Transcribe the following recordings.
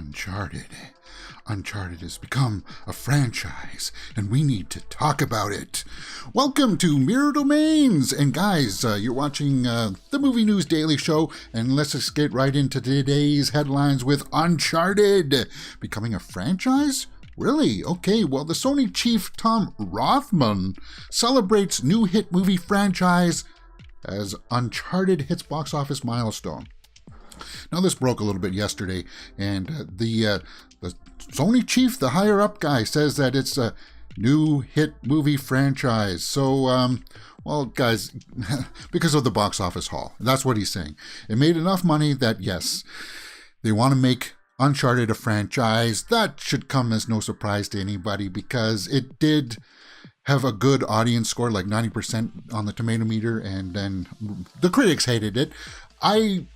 Uncharted. Uncharted has become a franchise, and we need to talk about it. Welcome to Mirror Domains! And guys, you're watching the Movie News Daily Show, and let's just get right into today's headlines with Uncharted becoming a franchise? Really? Okay, well, the Sony chief Tom Rothman celebrates new hit movie franchise as Uncharted hits box office milestone. Now, this broke a little bit yesterday, and the Sony chief, the higher-up guy, says that it's a new hit movie franchise. So, well, guys, because of the box office haul, that's what he's saying. It made enough money that, yes, they want to make Uncharted a franchise. That should come as no surprise to anybody because it did have a good audience score, like 90% on the tomato meter, and then the critics hated it. I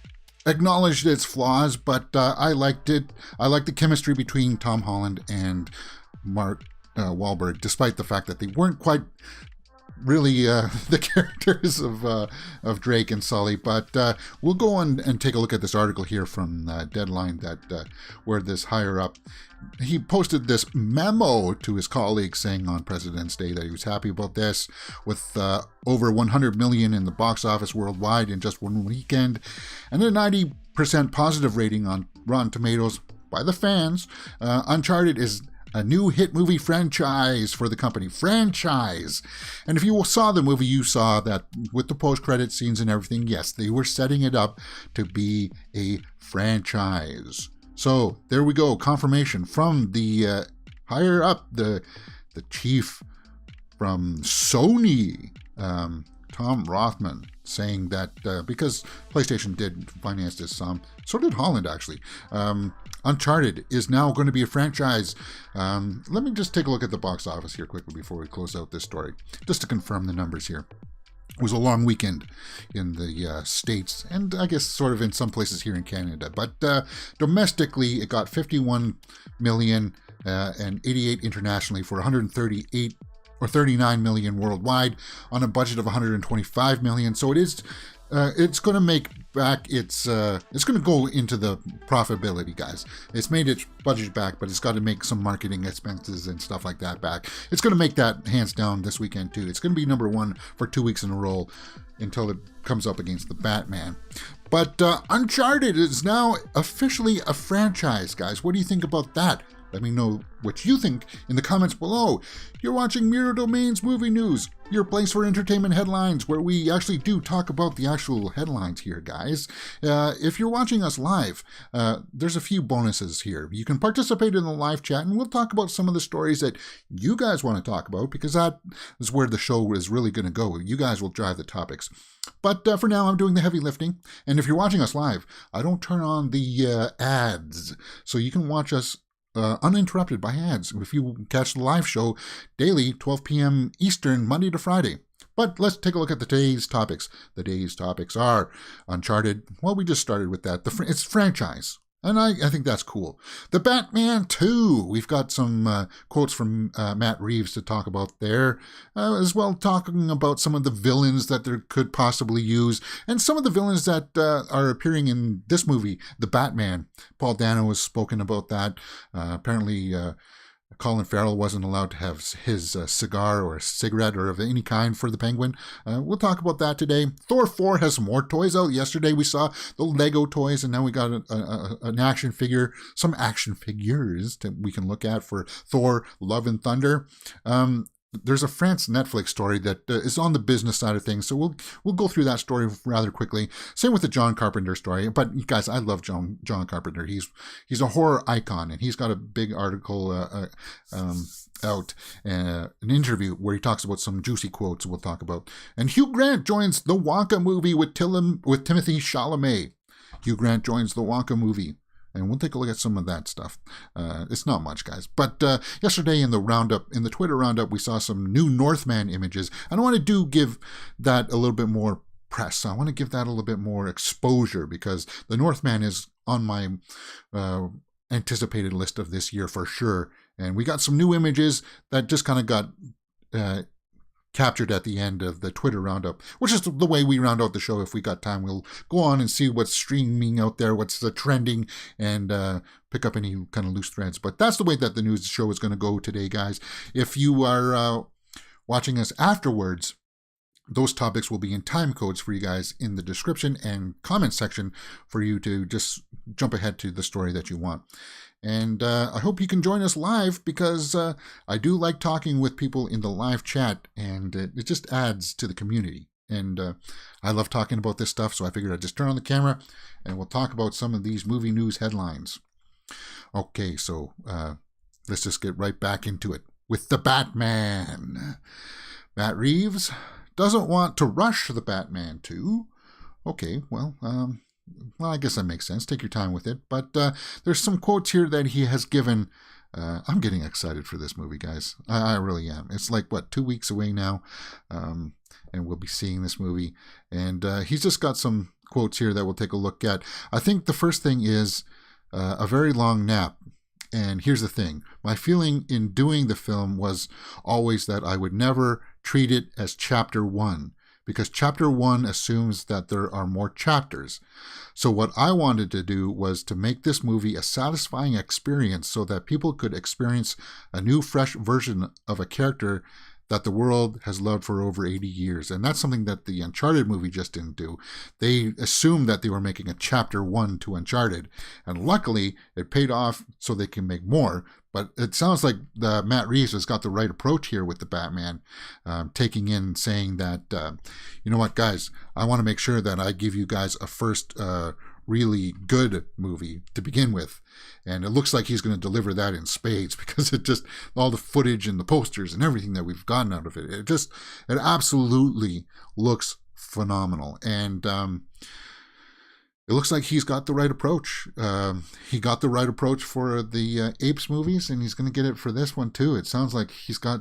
acknowledged its flaws, but I liked it. I liked the chemistry between Tom Holland and Mark Wahlberg, despite the fact that they weren't quite really the characters of Drake and Sully. But we'll go on and take a look at this article here from Deadline that where this higher up, he posted this memo to his colleagues saying on President's Day that he was happy about this, with over 100 million in the box office worldwide in just one weekend, and a 90% positive rating on Rotten Tomatoes by the fans. Uncharted is a new hit movie franchise for the company. Franchise. And if you saw the movie, you saw that with the post-credit scenes and everything, yes, they were setting it up to be a franchise. So there we go. Confirmation from the higher up, the chief from Sony, Tom Rothman, saying that because PlayStation did finance this some, so did Holland actually. Uncharted is now going to be a franchise. Let me just take a look at the box office here quickly before we close out this story, just to confirm the numbers here. It was a long weekend in the States, and I guess sort of in some places here in Canada. But domestically, it got 51 million and 88 internationally for 138 or 39 million worldwide on a budget of 125 million. So it is, it's going to make back it's going to go into the profitability, guys. It's made its budget back, but it's got to make some marketing expenses and stuff like that back. It's going to make that hands down this weekend too. It's going to be number one for 2 weeks in a row until it comes up against the Batman. But Uncharted is now officially a franchise, guys. What do you think about that? Let me know what you think in the comments below. You're watching Mirror Domains Movie News, your place for entertainment headlines, where we actually do talk about the actual headlines here, guys. If you're watching us live, there's a few bonuses here. You can participate in the live chat, and we'll talk about some of the stories that you guys want to talk about, because that is where the show is really going to go. You guys will drive the topics. But for now, I'm doing the heavy lifting. And if you're watching us live, I don't turn on the ads, so you can watch us uninterrupted by ads if you catch the live show daily, 12 p.m. Eastern, Monday to Friday. But let's take a look at today's topics. The day's topics are Uncharted. Well, we just started with that. It's franchise. And I think that's cool. The Batman 2. We've got some quotes from Matt Reeves to talk about there. As well, talking about some of the villains that they could possibly use. And some of the villains that are appearing in this movie, The Batman. Paul Dano has spoken about that. Apparently, Colin Farrell wasn't allowed to have his cigar or cigarette or of any kind for the Penguin. We'll talk about that today. Thor 4 has some more toys out. Yesterday we saw the Lego toys, and now we got an action figure, some action figures that we can look at for Thor, Love and Thunder. There's a France Netflix story that is on the business side of things, so we'll go through that story rather quickly. Same with the John Carpenter story. But guys, I love John Carpenter. He's a horror icon, and he's got a big article out, an interview where he talks about some juicy quotes we'll talk about. And Hugh Grant joins the Wonka movie with Timothy Chalamet. Hugh Grant joins the Wonka movie. And we'll take a look at some of that stuff. It's not much, guys. But yesterday in the Roundup, in the Twitter Roundup, we saw some new Northman images. And I want to give that a little bit more press. I want to give that a little bit more exposure, because the Northman is on my anticipated list of this year for sure. And we got some new images that just kind of got captured at the end of the Twitter Roundup, which is the way we round out the show. If we got time, we'll go on and see what's streaming out there, what's trending, and pick up any kind of loose threads. But that's the way that the news show is going to go today, guys. If you are watching us afterwards, those topics will be in time codes for you guys in the description and comment section for you to just jump ahead to the story that you want. And I hope you can join us live, because I do like talking with people in the live chat, and it just adds to the community. And I love talking about this stuff, so I figured I'd just turn on the camera and we'll talk about some of these movie news headlines. Okay, so let's just get right back into it with the Batman. Matt Reeves doesn't want to rush the Batman 2. Okay, well, I guess that makes sense. Take your time with it. But there's some quotes here that he has given. I'm getting excited for this movie, guys. I really am. It's like, 2 weeks away now, and we'll be seeing this movie. And he's just got some quotes here that we'll take a look at. I think the first thing is a very long nap. And here's the thing. My feeling in doing the film was always that I would never treat it as chapter 1, because chapter 1 assumes that there are more chapters. So what I wanted to do was to make this movie a satisfying experience so that people could experience a new, fresh version of a character that the world has loved for over 80 years. And that's something that the Uncharted movie just didn't do. They assumed that they were making a chapter 1 to Uncharted. And luckily, it paid off so they can make more. But it sounds like Matt Reeves has got the right approach here with the Batman, taking in, saying that, you know what, guys, I want to make sure that I give you guys a first really good movie to begin with. And it looks like he's going to deliver that in spades, because it just, all the footage and the posters and everything that we've gotten out of it, it absolutely looks phenomenal. And it looks like he's got the right approach. He got the right approach for the Apes movies, and he's going to get it for this one too. It sounds like he's got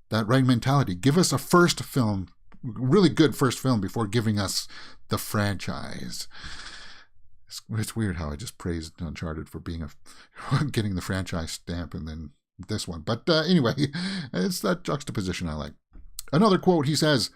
that right mentality. Give us a first film, really good first film, before giving us the franchise. It's weird how I just praised Uncharted for being getting the franchise stamp, and then this one. But anyway, it's that juxtaposition I like. Another quote, he says,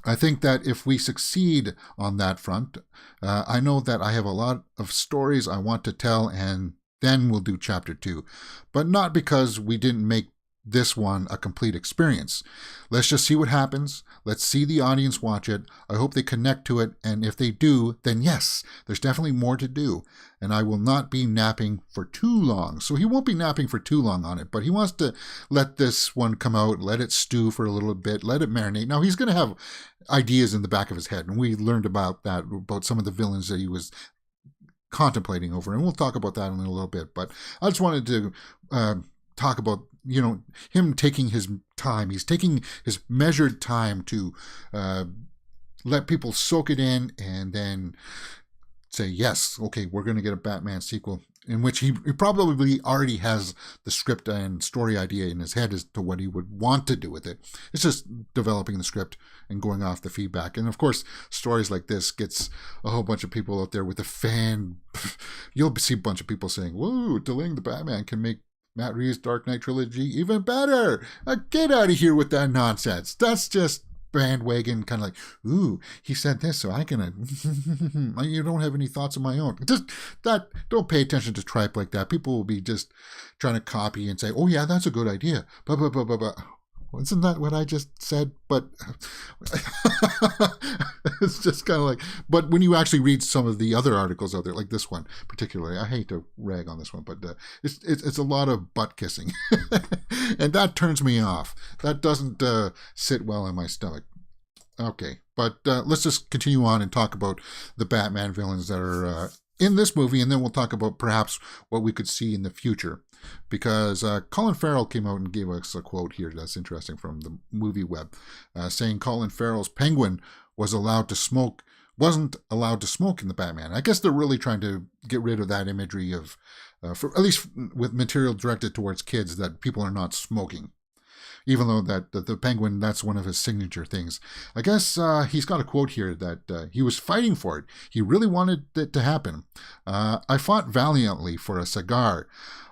I think that if we succeed on that front, I know that I have a lot of stories I want to tell, and then we'll do chapter 2. But not because we didn't make this one a complete experience. Let's just see what happens. Let's see the audience watch it. I hope they connect to it, and if they do, then yes, there's definitely more to do, and I will not be napping for too long. So he won't be napping for too long on it, but he wants to let this one come out, let it stew for a little bit, let it marinate. Now, he's going to have ideas in the back of his head, and we learned about that, about some of the villains that he was contemplating over, and we'll talk about that in a little bit. But I just wanted to talk about, him taking his time. He's taking his measured time to let people soak it in, and then say, yes, okay, we're going to get a Batman sequel, in which he probably already has the script and story idea in his head as to what he would want to do with it. It's just developing the script and going off the feedback. And of course, stories like this gets a whole bunch of people out there with a fan. You'll see a bunch of people saying, whoa, delaying the Batman can make Matt Reeves' Dark Knight trilogy even better. Get out of here with that nonsense. That's just bandwagon, kind of like, ooh, he said this, so I can. You don't have any thoughts of my own. Just that. Don't pay attention to tripe like that. People will be just trying to copy and say, oh yeah, that's a good idea. But. Isn't that what I just said? But it's just kind of like, but when you actually read some of the other articles out there, like this one particularly, I hate to rag on this one, but it's a lot of butt kissing. And that turns me off. That doesn't sit well in my stomach. Okay, but let's just continue on and talk about the Batman villains that are in this movie, and then we'll talk about perhaps what we could see in the future. Because Colin Farrell came out and gave us a quote here that's interesting from the movie web, saying Colin Farrell's Penguin wasn't allowed to smoke in the Batman. I guess they're really trying to get rid of that imagery of, for at least with material directed towards kids, that people are not smoking. Even though that the Penguin, that's one of his signature things. I guess he's got a quote here that he was fighting for it. He really wanted it to happen. I fought valiantly for a cigar.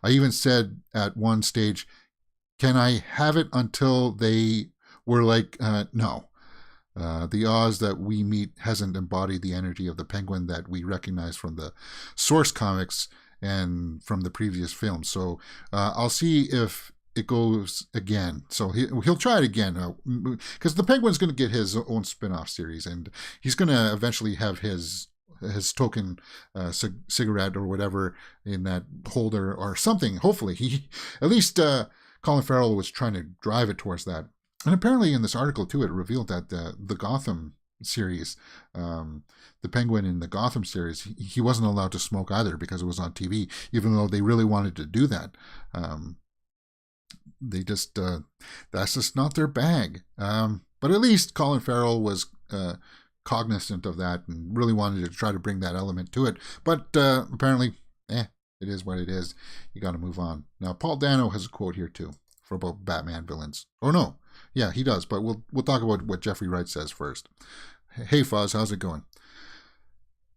I even said at one stage, can I have it until they we're like, no. The Oz that we meet hasn't embodied the energy of the Penguin that we recognize from the source comics and from the previous films. So I'll see if it goes again. So he'll try it again, because the Penguin's going to get his own spin-off series, and he's going to eventually have his token cigarette or whatever in that holder or something. Hopefully, he at least Colin Farrell was trying to drive it towards that. And apparently, in this article too, it revealed that the Gotham series, the Penguin in the Gotham series, he wasn't allowed to smoke either because it was on TV, even though they really wanted to do that. They just that's just not their bag. But at least Colin Farrell was cognizant of that and really wanted to try to bring that element to it. But apparently, it is what it is. You got to move on. Now, Paul Dano has a quote here too for about Batman villains. Or no, yeah, he does. But we'll talk about what Jeffrey Wright says first. Hey, Fuzz, how's it going?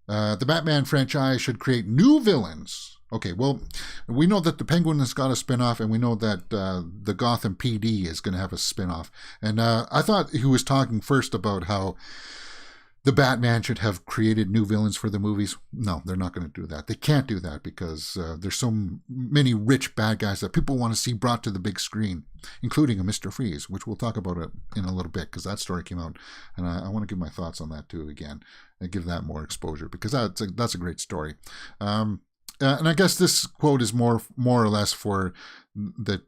The Batman franchise should create new villains. Okay, well, we know that the Penguin has got a spinoff, and we know that the Gotham PD is going to have a spinoff. And I thought he was talking first about how the Batman should have created new villains for the movies. No, they're not going to do that. They can't do that because there's so many rich bad guys that people want to see brought to the big screen, including a Mr. Freeze, which we'll talk about it in a little bit because that story came out, and I want to give my thoughts on that too again and give that more exposure because that's a great story. And I guess this quote is more or less for that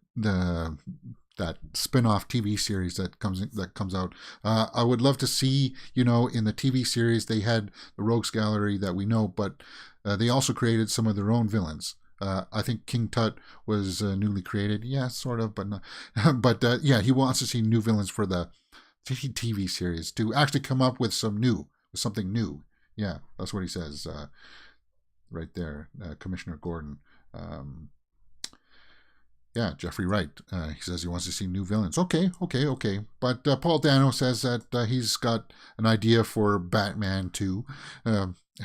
spin-off TV series that comes out. I would love to see, in the TV series they had the Rogues Gallery that we know, but they also created some of their own villains. I think King Tut was newly created. Yeah, sort of, but not. But yeah, he wants to see new villains for the TV series to actually come up with something new. Yeah, that's what he says. Right there, Commissioner Gordon. Yeah, Jeffrey Wright. He says he wants to see new villains. Okay. But Paul Dano says that he's got an idea for Batman 2.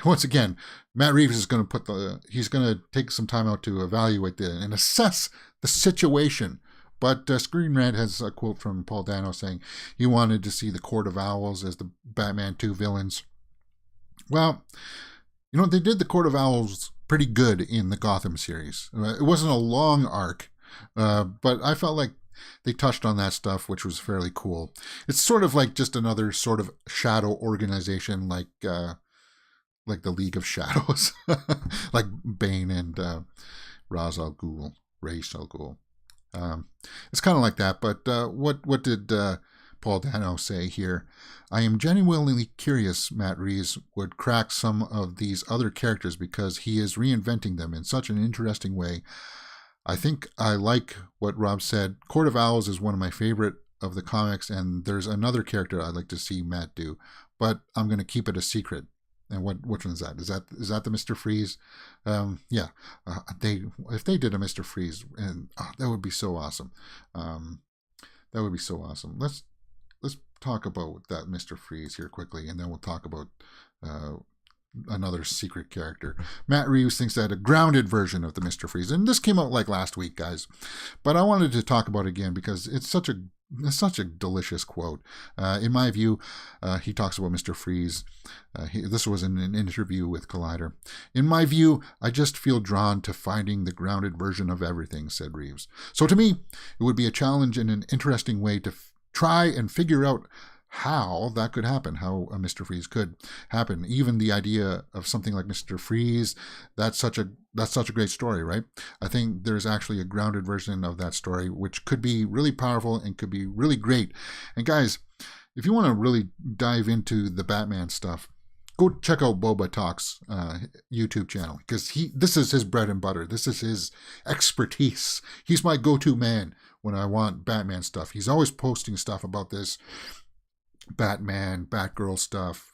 Once again, Matt Reeves is going to he's going to take some time out to evaluate and assess the situation. But Screen Rant has a quote from Paul Dano saying he wanted to see the Court of Owls as the Batman 2 villains. Well, they did the Court of Owls pretty good in the Gotham series. It wasn't a long arc, but I felt like they touched on that stuff, which was fairly cool. It's sort of like just another sort of shadow organization, like the League of Shadows, like Bane and Ra's al Ghul. It's kind of like that. But what did Paul Dano say here? I am genuinely curious Matt Reeves would crack some of these other characters because he is reinventing them in such an interesting way. I think I like what Rob said. Court of Owls is one of my favorite of the comics, and there's another character I'd like to see Matt do, but I'm going to keep it a secret. And which one is that? Is that the Mr. Freeze? Yeah. If they did a Mr. Freeze, and that would be so awesome. That would be so awesome. Let's talk about that Mr. Freeze here quickly, and then we'll talk about another secret character. Matt Reeves thinks that a grounded version of the Mr. Freeze, and this came out like last week, guys, but I wanted to talk about it again because it's such a delicious quote. In my view, he talks about Mr. Freeze. This was in an interview with Collider. In my view, I just feel drawn to finding the grounded version of everything, said Reeves. So to me, it would be a challenge in an interesting way to try and figure out how that could happen, how a Mr. Freeze could happen. Even the idea of something like Mr. Freeze, that's such a great story, right? I think there's actually a grounded version of that story, which could be really powerful and could be really great. And guys, if you want to really dive into the Batman stuff, go check out Boba Talks YouTube channel, because this is his bread and butter. This is his expertise. He's my go-to man when I want Batman stuff. He's always posting stuff about this Batman, Batgirl stuff,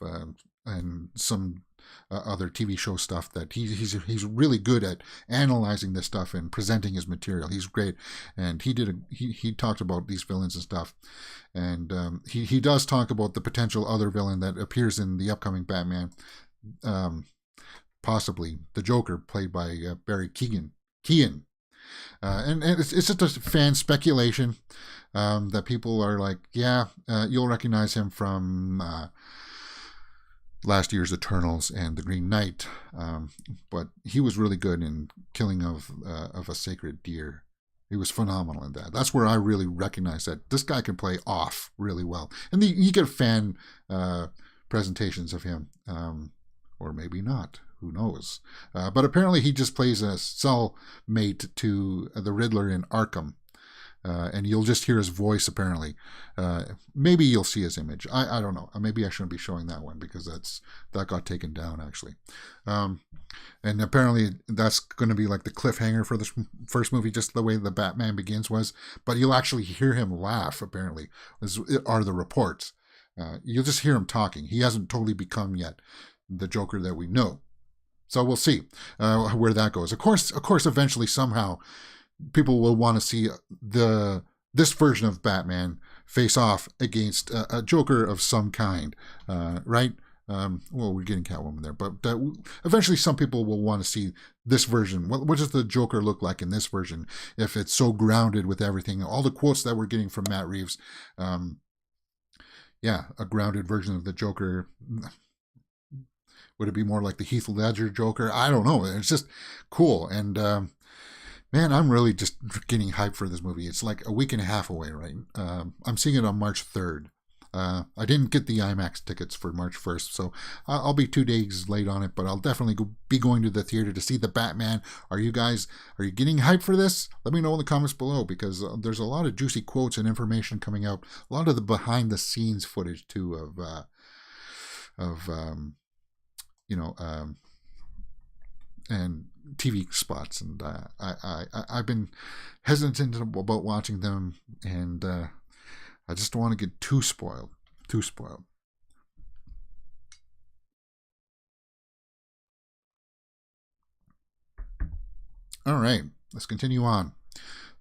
and some other TV show stuff that he's really good at analyzing this stuff and presenting his material. He's great, and he talked about these villains and stuff, and he does talk about the potential other villain that appears in the upcoming Batman, possibly the Joker, played by Barry Keoghan. And it's just a fan speculation that people are like, yeah, you'll recognize him from last year's Eternals and The Green Knight, but he was really good in killing of a sacred deer. He was phenomenal in that. That's where I really recognize that this guy can play off really well. And you get fan presentations of him, or maybe not. Who knows? But apparently he just plays a cellmate to the Riddler in Arkham. And you'll just hear his voice, apparently. Maybe you'll see his image. I don't know. Maybe I shouldn't be showing that one because that got taken down, actually. And apparently that's going to be like the cliffhanger for this first movie, just the way the Batman Begins was. But you'll actually hear him laugh, apparently, are the reports. You'll just hear him talking. He hasn't totally become yet the Joker that we know. So we'll see where that goes. Of course, eventually, somehow, people will want to see this version of Batman face off against a Joker of some kind, right? Well, we're getting Catwoman there, but eventually some people will want to see this version. What does the Joker look like in this version if it's so grounded with everything? All the quotes that we're getting from Matt Reeves, yeah, a grounded version of the Joker. Would it be more like the Heath Ledger Joker? I don't know. It's just cool. And man, I'm really just getting hyped for this movie. It's like a week and a half away, right? I'm seeing it on March 3rd. I didn't get the IMAX tickets for March 1st, so I'll be 2 days late on it, but I'll definitely be going to the theater to see the Batman. Are you getting hyped for this? Let me know in the comments below, because there's a lot of juicy quotes and information coming out. A lot of the behind the scenes footage too and TV spots, and I've been hesitant about watching them, and I just don't want to get too spoiled. All right, let's continue on.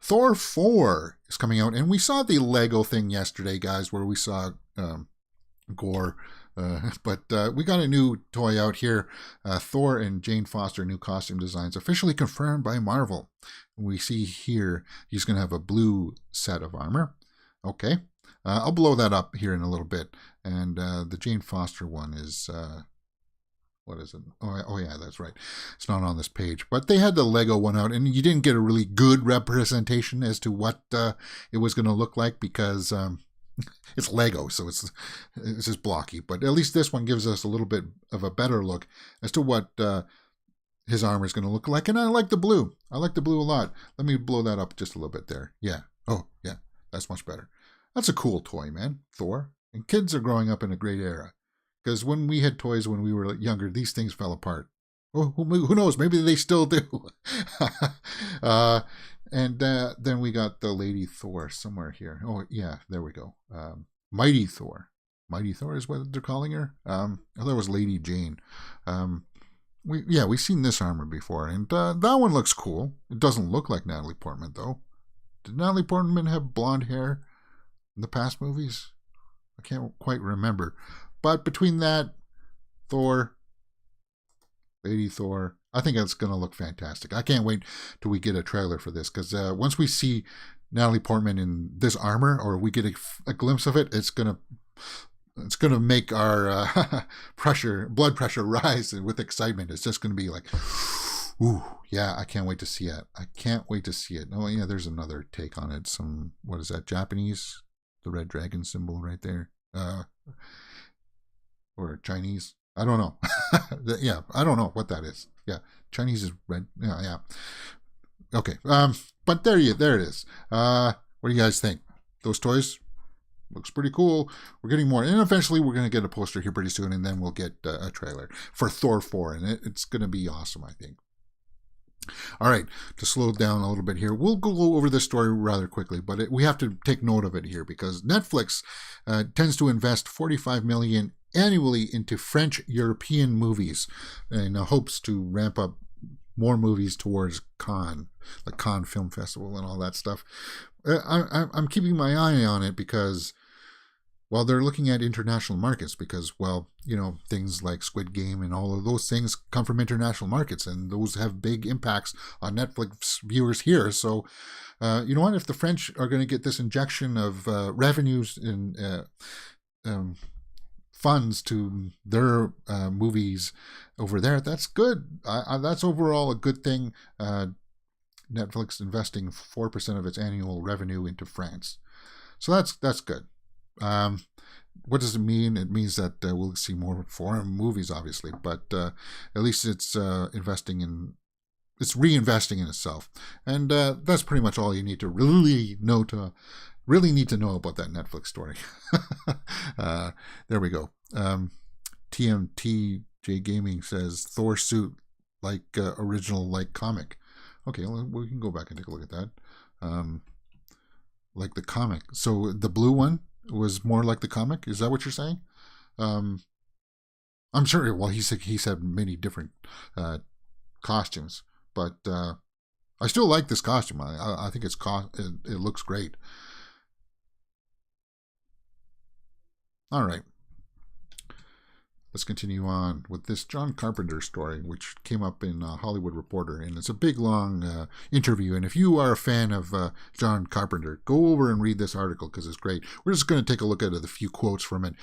Thor 4 is coming out, and we saw the Lego thing yesterday, guys, where we saw gore. But we got a new toy out here. Thor and Jane Foster new costume designs officially confirmed by Marvel. We see here he's going to have a blue set of armor. Okay. I'll blow that up here in a little bit. And the Jane Foster one is... what is it? Oh, yeah, that's right. It's not on this page. But they had the Lego one out, and you didn't get a really good representation as to what it was going to look like because... it's Lego, so it's just blocky. But at least this one gives us a little bit of a better look as to what his armor is going to look like. And I like the blue. I like the blue a lot. Let me blow that up just a little bit there. Yeah. Oh, yeah. That's much better. That's a cool toy, man. Thor. And kids are growing up in a great era. Because when we had toys when we were younger, these things fell apart. Oh, who knows? Maybe they still do. And then we got the Lady Thor somewhere here. Oh, yeah, there we go. Mighty Thor. Mighty Thor is what they're calling her. I thought it was Lady Jane. We've seen this armor before, and that one looks cool. It doesn't look like Natalie Portman, though. Did Natalie Portman have blonde hair in the past movies? I can't quite remember. But between that, Thor, Lady Thor, I think it's going to look fantastic. I can't wait till we get a trailer for this, because once we see Natalie Portman in this armor, or we get a glimpse of it, it's going to make our blood pressure rise with excitement. It's just going to be like, ooh, yeah, I can't wait to see it. I can't wait to see it. Oh, yeah, there's another take on it. What is that, Japanese? The red dragon symbol right there. Or Chinese. I don't know. Yeah, I don't know what that is. Yeah, Chinese is red. Yeah. Okay. But there it is. What do you guys think? Those toys looks pretty cool. We're getting more, and eventually we're going to get a poster here pretty soon, and then we'll get a trailer for Thor 4, and it's going to be awesome, I think. All right, to slow down a little bit here, we'll go over this story rather quickly, but we have to take note of it here because Netflix tends to invest $45 million annually into French European movies in hopes to ramp up more movies towards Cannes, the Cannes Film Festival and all that stuff. I'm keeping my eye on it because Well, they're looking at international markets because, well, things like Squid Game and all of those things come from international markets, and those have big impacts on Netflix viewers here. So, you know what? If the French are going to get this injection of revenues and um, funds to their movies over there, that's good. That's overall a good thing. Netflix investing 4% of its annual revenue into France. So that's good. What does it mean? It means that we'll see more foreign movies, obviously, but at least it's reinvesting in itself, and that's pretty much all you need to really need to know about that Netflix story. There we go. TMTJ Gaming says Thor suit like original like comic. Okay, well, we can go back and take a look at that. Like the comic. So the blue one was more like the comic. Is that what you're saying? I'm sure. Well, he said many different costumes, but I still like this costume. I think it looks great. All right. Let's continue on with this John Carpenter story, which came up in Hollywood Reporter, and it's a big, long interview. And if you are a fan of John Carpenter, go over and read this article because it's great. We're just going to take a look at a few quotes from it.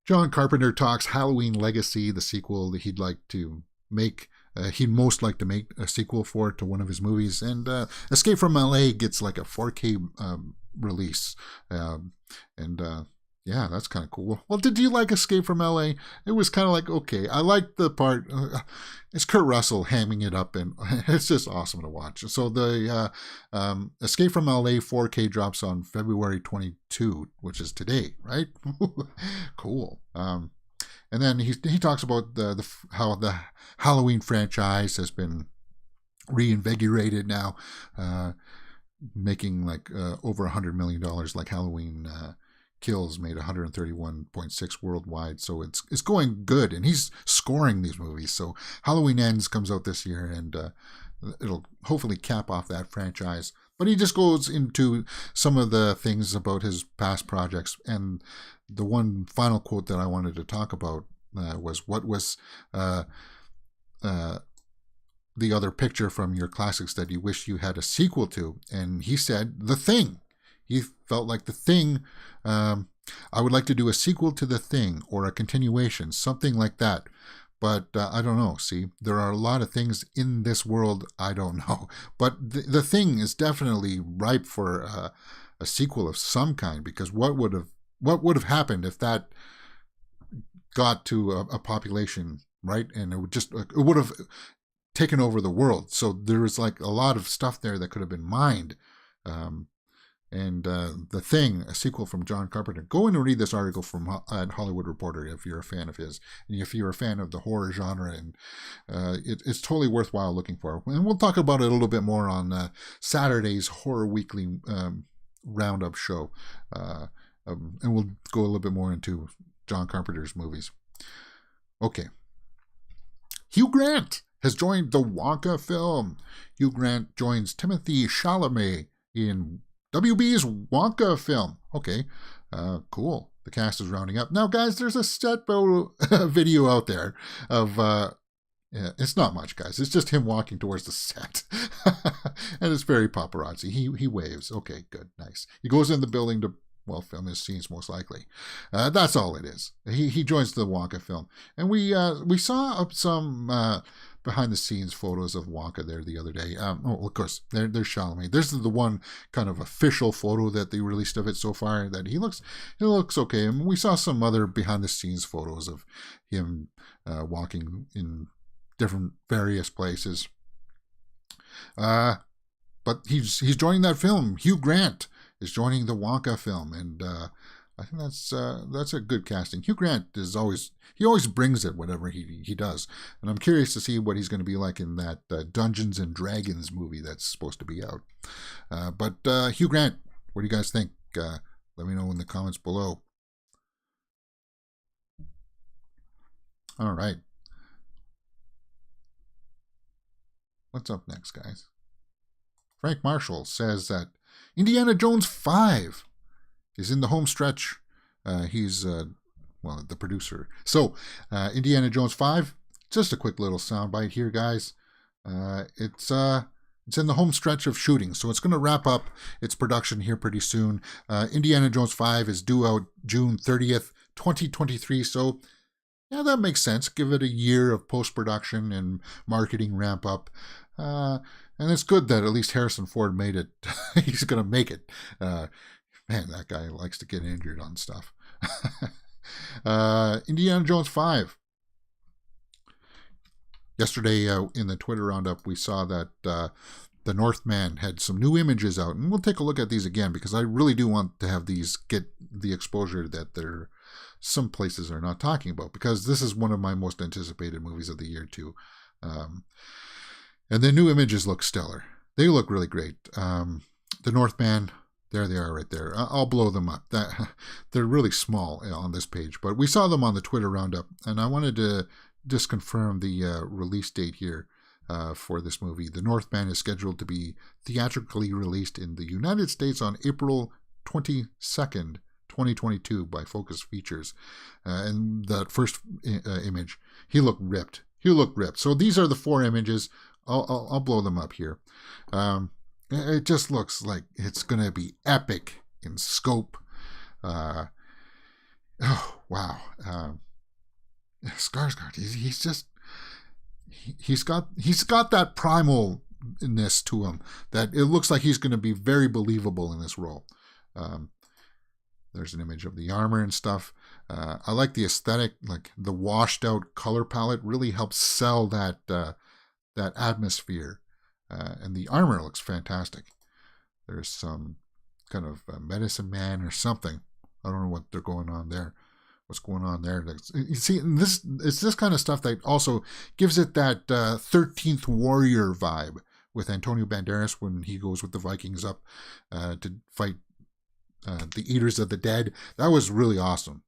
John Carpenter talks Halloween Legacy, the sequel that he'd like to make. He'd most like to make a sequel for to one of his movies, and Escape from LA gets like a 4K release, yeah, that's kind of cool. Well, did you like Escape from LA? It was kind of like, okay, I liked the part. It's Kurt Russell hamming it up, and it's just awesome to watch. So the Escape from LA 4K drops on February 22, which is today, right? Cool. And then he talks about how the Halloween franchise has been reinvigorated now, making like over $100 million, like Halloween Kills made 131.6 worldwide, so it's going good, and he's scoring these movies. So Halloween Ends comes out this year, and it'll hopefully cap off that franchise. But he just goes into some of the things about his past projects, and the one final quote that I wanted to talk about was what was the other picture from your classics that you wish you had a sequel to, and he said The Thing. He felt like The Thing, I would like to do a sequel to The Thing or a continuation, something like that. But I don't know. See, there are a lot of things in this world I don't know. But the Thing is definitely ripe for a sequel of some kind, because what would have happened if that got to a population, right? And it would have taken over the world. So there is like a lot of stuff there that could have been mined. And The Thing, a sequel from John Carpenter. Go in and read this article from at Hollywood Reporter if you're a fan of his, and if you're a fan of the horror genre, and it's totally worthwhile looking for. And we'll talk about it a little bit more on Saturday's Horror Weekly Roundup show, and we'll go a little bit more into John Carpenter's movies. Okay. Hugh Grant has joined the Wonka film. Hugh Grant joins Timothée Chalamet in WB's Wonka film. Okay, cool. The cast is rounding up. Now, guys, there's a set video out there of, it's not much, guys. It's just him walking towards the set. And it's very paparazzi. He waves. Okay, good, nice. He goes in the building to, well, film his scenes, most likely. That's all it is. He joins the Wonka film. And we saw some behind-the-scenes photos of Wonka there the other day. Of course, there's Chalamet. There's the one kind of official photo that they released of it so far that he looks okay. And we saw some other behind-the-scenes photos of him walking in different various places. But he's joining that film. Hugh Grant is joining the Wonka film, and I think that's a good casting. Hugh Grant always brings it whatever he does, and I'm curious to see what he's going to be like in that Dungeons and Dragons movie that's supposed to be out. But Hugh Grant, what do you guys think? Let me know in the comments below. All right, what's up next, guys? Frank Marshall says that Indiana Jones 5 is in the home stretch He's well, the producer. So, Indiana Jones 5, just a quick little soundbite here, guys. It's in the home stretch of shooting, so it's going to wrap up its production here pretty soon. Indiana Jones 5 is due out June 30th, 2023, so yeah, that makes sense. Give it a year of post-production and marketing ramp up. And it's good that at least Harrison Ford made it. He's going to make it. Man, that guy likes to get injured on stuff. Indiana Jones 5. Yesterday in the Twitter Roundup, we saw that the Northman had some new images out. And we'll take a look at these again because I really do want to have these get the exposure that some places are not talking about, because this is one of my most anticipated movies of the year too. And the new images look stellar. They look really great. The Northman, there they are right there. I'll blow them up. They're really small on this page, but we saw them on the Twitter Roundup, and I wanted to just confirm the release date here for this movie. The Northman is scheduled to be theatrically released in the United States on April 22nd, 2022 by Focus Features. And that first image, he looked ripped. So these are the 4 images. I'll blow them up here. It just looks like it's going to be epic in scope. Oh, wow. Skarsgård, he's got that primalness to him that it looks like he's going to be very believable in this role. There's an image of the armor and stuff. I like the aesthetic, like the washed out color palette really helps sell that atmosphere. And the armor looks fantastic. There's some kind of medicine man or something. I don't know what they're going on there. What's going on there? You see, it's this kind of stuff that also gives it that 13th Warrior vibe with Antonio Banderas when he goes with the Vikings up to fight the Eaters of the Dead. That was really awesome.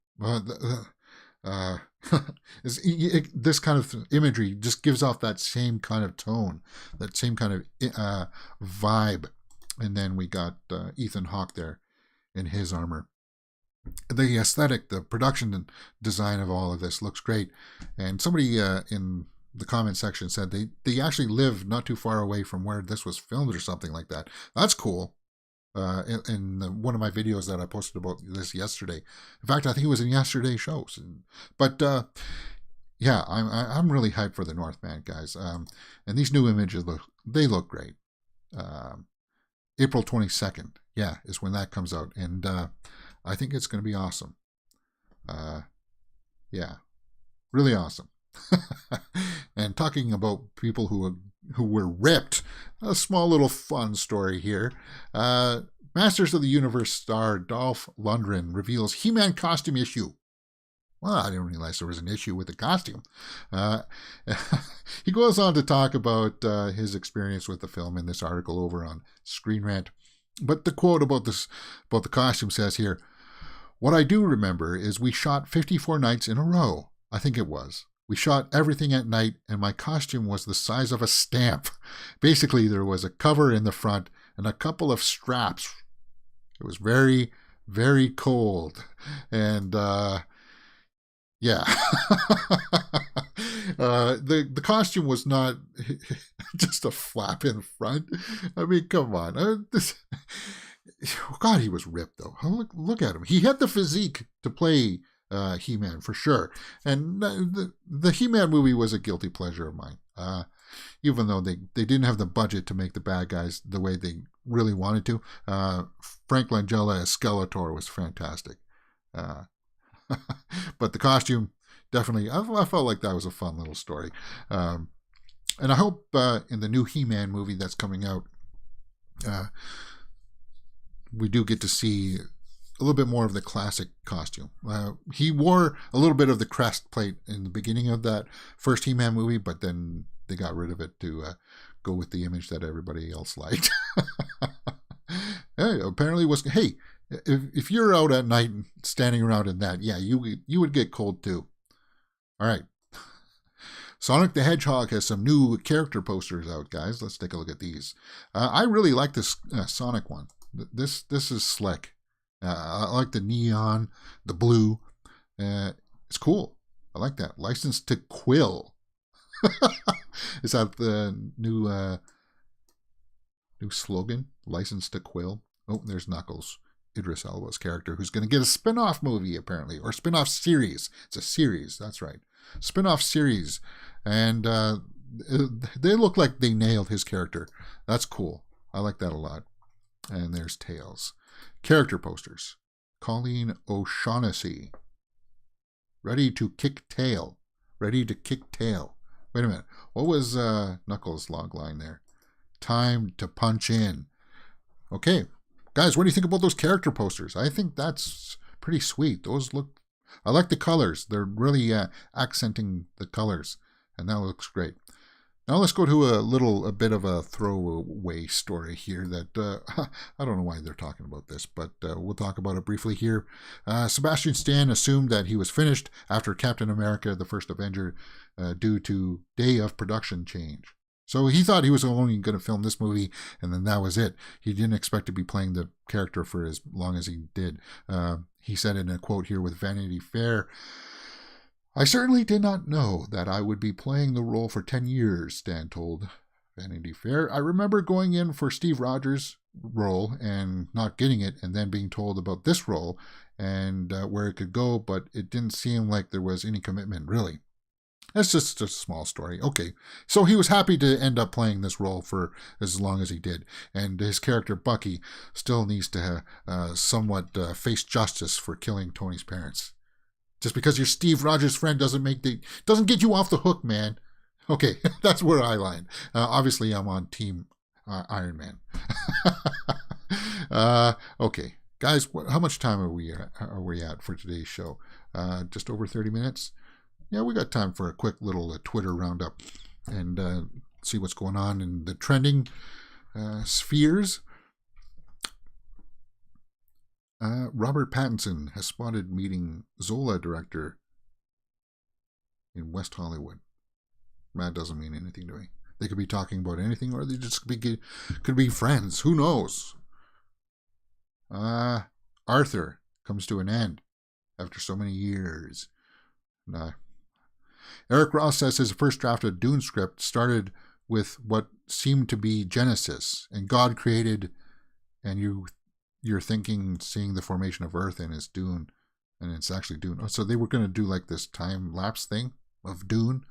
This kind of imagery just gives off that same kind of tone, that same kind of vibe. And then we got Ethan Hawke there in his armor. The aesthetic, the production and design of all of this looks great. And somebody in the comment section said they actually live not too far away from where this was filmed or something like that. That's cool. In one of my videos that I posted about this yesterday. In fact, I think it was in yesterday's shows. But yeah, I'm really hyped for the Northman, guys. And these new images look great. April 22nd, yeah, is when that comes out, and I think it's going to be awesome. Yeah, really awesome. And talking about people who were ripped, a small little fun story here. Masters of the Universe star Dolph Lundgren reveals He-Man costume issue. Well, I didn't realize there was an issue with the costume. He goes on to talk about his experience with the film in this article over on Screen Rant. But the quote about the costume says here, "What I do remember is we shot 54 nights in a row. I think it was. We shot everything at night, and my costume was the size of a stamp. Basically, there was a cover in the front and a couple of straps. It was very, very cold." And yeah, the costume was not just a flap in front. I mean, come on. God, he was ripped, though. Look at him. He had the physique to play He-Man for sure. And the He-Man movie was a guilty pleasure of mine. Even though they didn't have the budget to make the bad guys the way they really wanted to. Frank Langella as Skeletor was fantastic. But the costume, definitely, I felt like that was a fun little story. And I hope in the new He-Man movie that's coming out, we do get to see a little bit more of the classic costume. He wore a little bit of the crest plate in the beginning of that first He-Man movie, but then they got rid of it to go with the image that everybody else liked. Hey, apparently if you're out at night standing around in that, yeah, you would get cold too. All right. Sonic the Hedgehog has some new character posters out, guys. Let's take a look at these. I really like this Sonic one. This is slick. I like the neon, the blue. It's cool. I like that. License to Quill. Is that the new slogan? License to Quill. Oh, there's Knuckles, Idris Elba's character, who's going to get a spin-off movie, apparently, or spin-off series. It's a series, that's right. Spin-off series. And they look like they nailed his character. That's cool. I like that a lot. And there's Tails. Character posters. Colleen O'Shaughnessy. Ready to kick tail. Ready to kick tail. Wait a minute. What was Knuckles' log line there? Time to punch in. Okay. Guys, what do you think about those character posters? I think that's pretty sweet. Those look... I like the colors. They're really accenting the colors. And that looks great. Now let's go to a bit of a throwaway story here that I don't know why they're talking about this, but we'll talk about it briefly here. Sebastian Stan assumed that he was finished after Captain America, the First Avenger, due to day of production change. So he thought he was only going to film this movie, and then that was it. He didn't expect to be playing the character for as long as he did. He said in a quote here with Vanity Fair, "I certainly did not know that I would be playing the role for 10 years, Stan told Vanity Fair. I remember going in for Steve Rogers' role and not getting it, and then being told about this role and where it could go, but it didn't seem like there was any commitment, really." That's just a small story. Okay, so he was happy to end up playing this role for as long as he did, and his character Bucky still needs to somewhat face justice for killing Tony's parents. Just because you're Steve Rogers' friend doesn't get you off the hook, man. Okay, that's where I line. Obviously, I'm on Team Iron Man. Okay, guys, how much time are we at for today's show? Just over 30 minutes. Yeah, we got time for a quick little Twitter roundup and see what's going on in the trending spheres. Robert Pattinson has spotted meeting Zola director in West Hollywood. That doesn't mean anything to me. They could be talking about anything, or they just could be friends. Who knows? Arthur comes to an end after so many years. Eric Ross says his first draft of Dune script started with what seemed to be Genesis, and God created, and you're thinking, seeing the formation of Earth, and it's Dune, and it's actually Dune. So they were going to do like this time lapse thing of Dune.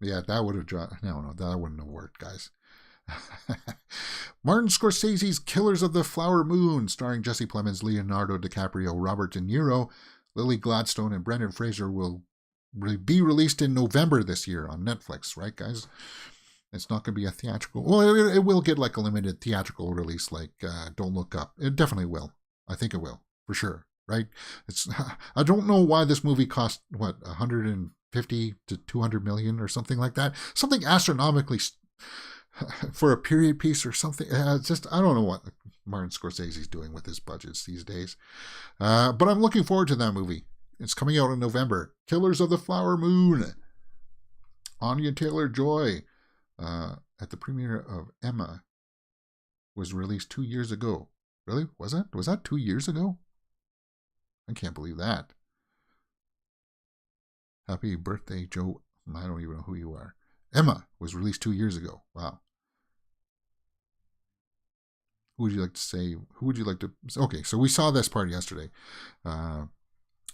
Yeah, that would have no, that wouldn't have worked, guys. Martin Scorsese's Killers of the Flower Moon, starring Jesse Plemons, Leonardo DiCaprio, Robert De Niro, Lily Gladstone, and Brendan Fraser, will be released in November this year on Netflix, right, guys? It's not going to be a theatrical... Well, it will get like a limited theatrical release like Don't Look Up. It definitely will. I think it will, for sure, right? I don't know why this movie cost, 150 to 200 million or something like that. Something astronomically for a period piece or something. I don't know what Martin Scorsese's doing with his budgets these days. But I'm looking forward to that movie. It's coming out in November. Killers of the Flower Moon. Anya Taylor-Joy, at the premiere of Emma, was released 2 years ago. Really? Was that 2 years ago? I can't believe that. Happy birthday, Joe. I don't even know who you are. Emma was released 2 years ago. Wow. Who would you like to say? Who would you like to... Okay, so we saw this part yesterday.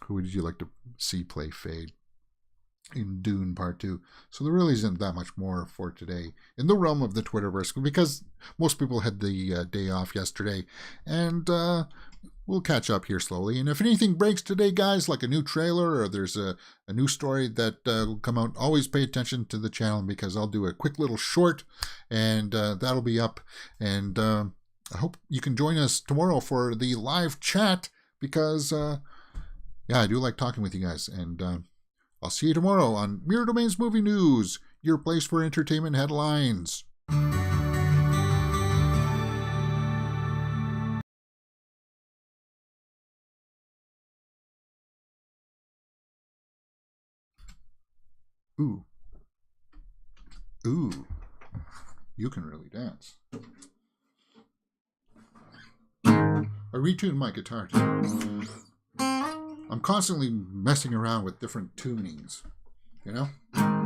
Who would you like to see play Fade in Dune Part 2? So there really isn't that much more for today in the realm of the Twitterverse, because most people had the day off yesterday, and we'll catch up here slowly. And if anything breaks today, guys, like a new trailer or there's a new story that will come out, always pay attention to the channel, because I'll do a quick little short, and that'll be up. And I hope you can join us tomorrow for the live chat, because I do like talking with you guys. And I'll see you tomorrow on Mirror Domains Movie News, your place for entertainment headlines. Ooh. Ooh. You can really dance. I retuned my guitar too. I'm constantly messing around with different tunings, you know?